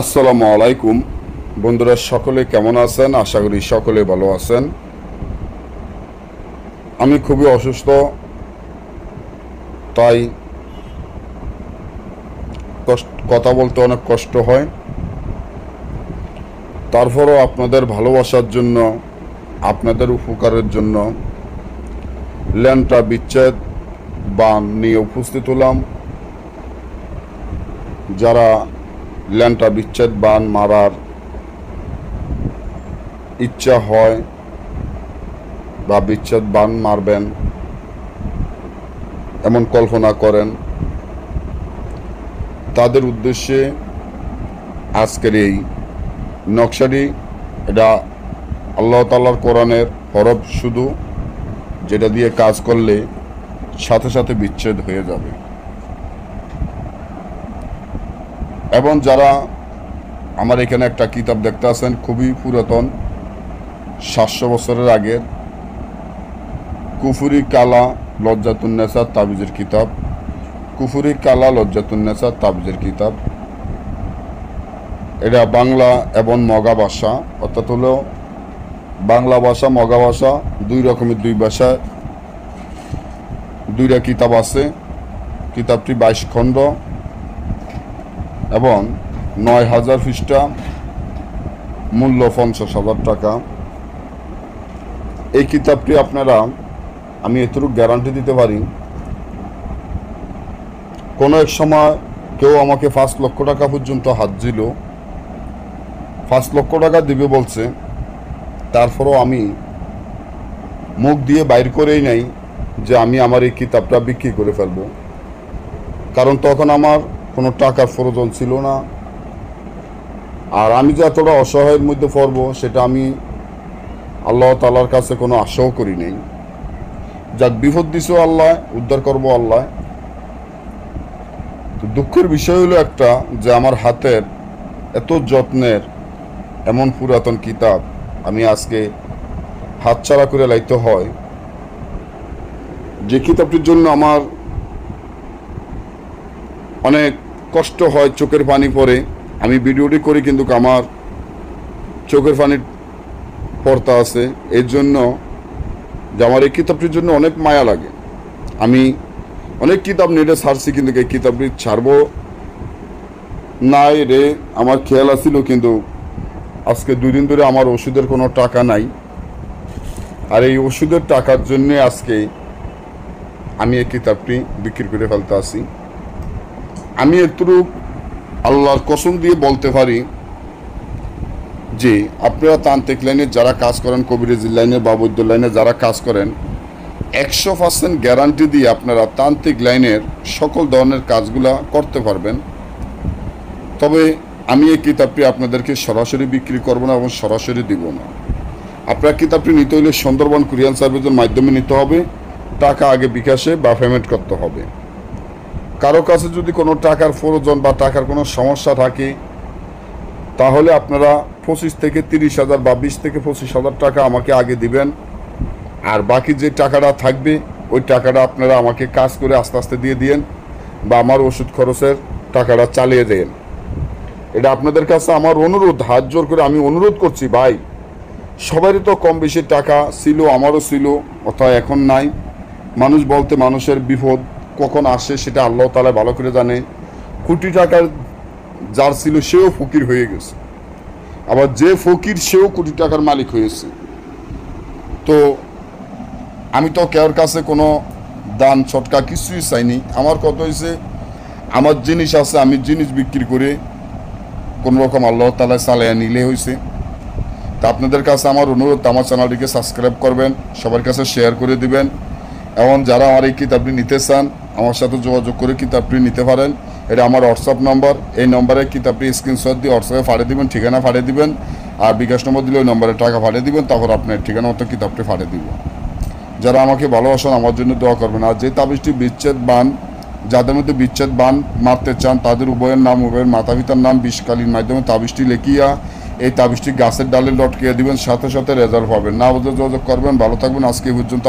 আসসালামু আলাইকুম বন্ধুরা, সকলে কেমন আছেন? আশা করি সকলে ভালো আছেন। আমি খুবই অসুস্থ, তাই কথা বলতে অনেক কষ্ট হয়। তারপরও আপনাদের ভালোবাসার জন্য, আপনাদের উপকারের জন্য ল্যান্ডটা বিচ্ছেদ বান নিয়ে উপস্থিত হলাম। যারা ল্যান্ডটা বিচ্ছেদ বান মারার ইচ্ছা হয় বা বিচ্ছেদ বান মারবেন এমন কল্পনা করেন, তাদের উদ্দেশ্যে আজকের এই নকশাটি। এটা আল্লাহ তাআলার কোরআনের হরফ শুধু, যেটা দিয়ে কাজ করলে সাথে সাথে বিচ্ছেদ হয়ে যাবে। এবং যারা আমার এখানে একটা কিতাব দেখতে আছেন, খুবই পুরাতন, 700 বছরের আগের, কুফুরি কালা লজ্জাতুন্নেসা তাবিজের কিতাব। কুফুরি কালা লজ্জাতুন্নেসা তাবিজের কিতাব। এটা বাংলা এবং মগা ভাষা, অর্থাৎ হলো বাংলা ভাষা মগা ভাষা দুই রকমের, দুই ভাষায় দুইটা কিতাব আছে। কিতাবটি 22 খণ্ড এবং 9000 পৃষ্ঠা, মূল্য 50,000 টাকা। এই কিতাবটি আপনারা, আমি এতটুকু গ্যারান্টি দিতে পারি, কোনো এক সময় কেউ আমাকে 5 লক্ষ টাকা পর্যন্ত হাত দিল, 5 লক্ষ টাকা দিবে বলছে, তারপরও আমি মুখ দিয়ে বাইর করেই নাই যে আমি আমার এই কিতাবটা বিক্রি করে ফেলব। কারণ তখন আমার কোনো টাকার প্রয়োজন ছিল না, আর আমি যে এতটা অসহায়ের মধ্যে পড়ব সেটা আমি আল্লাহ তাআলার কাছে কোনো আশাও করি নাই। যাক, বিপদ দিছো আল্লাহ, উদ্ধার করবো আল্লাহ। তো দুঃখের বিষয় হলো একটা, যে আমার হাতের এত যত্নের এমন পুরাতন কিতাব আমি আজকে হাতছাড়া করে লাইতে হয়। যে কিতাবটির জন্য আমার অনেক কষ্ট হয়, চোখের পানি পড়ে। আমি ভিডিওটি করি কিন্তু আমার চোখের পানি পড়তা আছে, এর জন্য যে আমার এই কিতাবটির জন্য অনেক মায়া লাগে। আমি অনেক কিতাব নেটে ছাড়ছি, কিন্তু এই কিতাবটি ছাড়বো নাই রে আমার খেয়াল আছিল, কিন্তু আজকে 2 দিন ধরে আমার ওষুধের কোনো টাকা নাই। আর এই ওষুধের টাকার জন্য আজকে আমি এই কিতাবটি বিক্রি করে ফেলতে আসি। আমি এতটুকু আল্লাহর কসম দিয়ে বলতে পারি যে আপনারা তান্ত্রিক লাইনে যারা কাজ করেন, কবিরাজি লাইনে বা বৈদ্য লাইনে যারা কাজ করেন, 100% গ্যারান্টি দিয়ে আপনারা তান্ত্রিক লাইনের সকল ধরনের কাজগুলা করতে পারবেন। তবে আমি এই কিতাবটি আপনাদেরকে সরাসরি বিক্রি করব না এবং সরাসরি দিব না। আপনার কিতাবটি নিতে হলে সুন্দরবন কুরিয়ার সার্ভিসের মাধ্যমে নিতে হবে। টাকা আগে বিকাশে বা পেমেন্ট করতে হবে। কারো কাছে যদি কোনো টাকার প্রয়োজন বা টাকার কোনো সমস্যা থাকে, তাহলে আপনারা 25 থেকে 30,000 বা 20 থেকে 25,000 টাকা আমাকে আগে দিবেন। আর বাকি যে টাকাটা থাকবে ওই টাকাটা আপনারা আমাকে কাজ করে আস্তে আস্তে দিয়ে দিয়েন, বা আমার ওষুধ খরচের টাকাটা চালিয়ে দেন। এটা আপনাদের কাছে আমার অনুরোধ, হাত জোর করে আমি অনুরোধ করছি। ভাই, সবারই তো কম বেশি টাকা ছিল, আমারও ছিল, অথবা এখন নাই। মানুষ বলতে মানুষের বিপদ কখন আসে সেটা আল্লাহ তাআলা ভালো করে জানে। কোটি টাকার যার ছিল সেও ফকির হয়ে গেছে, আবার যে ফকির সেও কোটি টাকার মালিক হয়েছে। তো আমি তো কেউর কাছে কোনো দান ছটকা কিছুই চাইনি। আমার কথা হয়েছে, আমার জিনিস আছে, আমি জিনিস বিক্রি করে কোনো রকম আল্লাহ তাআলা চালাইয়া নিলে হয়েছে। তা আপনাদের কাছে আমার অনুরোধ, আমার চ্যানেলটিকে সাবস্ক্রাইব করবেন, সবার কাছে শেয়ার করে দিবেন। এবং যারা আমার এই কিতাবটি নিতে চান, আমার সাথে যোগাযোগ করে কিতাবটি নিতে পারেন। এটা আমার হোয়াটসঅ্যাপ নম্বর, এই নম্বরে কিতাবটি স্ক্রিনশট দিয়ে হোয়াটসঅ্যাপে পাঠিয়ে দিবেন, ঠিকানা পাঠিয়ে দিবেন। আর বিকাশ নম্বর দিলে ওই নম্বরে টাকা পাঠিয়ে দিবেন, তারপর আপনার ঠিকানা মতো কিতাবটি পাঠিয়ে দিব। যারা আমাকে ভালোবাসেন আমার জন্য দোয়া করবেন। আর যে তাবিজটি বিচ্ছেদ বান, যাদের মধ্যে বিচ্ছেদ বান মারতে চান, তাদের উভয়ের নাম, উভয়ের মাতা পিতার নাম বিষকালীর মাধ্যমে তাবিজটি লেখিয়া এই তাবিজটি গাছের ডালে লটকিয়ে দিবেন, সাথে সাথে রেজাল্ট পাবেন। না বুঝে যোগাযোগ করবেন। ভালো থাকবেন। আজকে পর্যন্ত।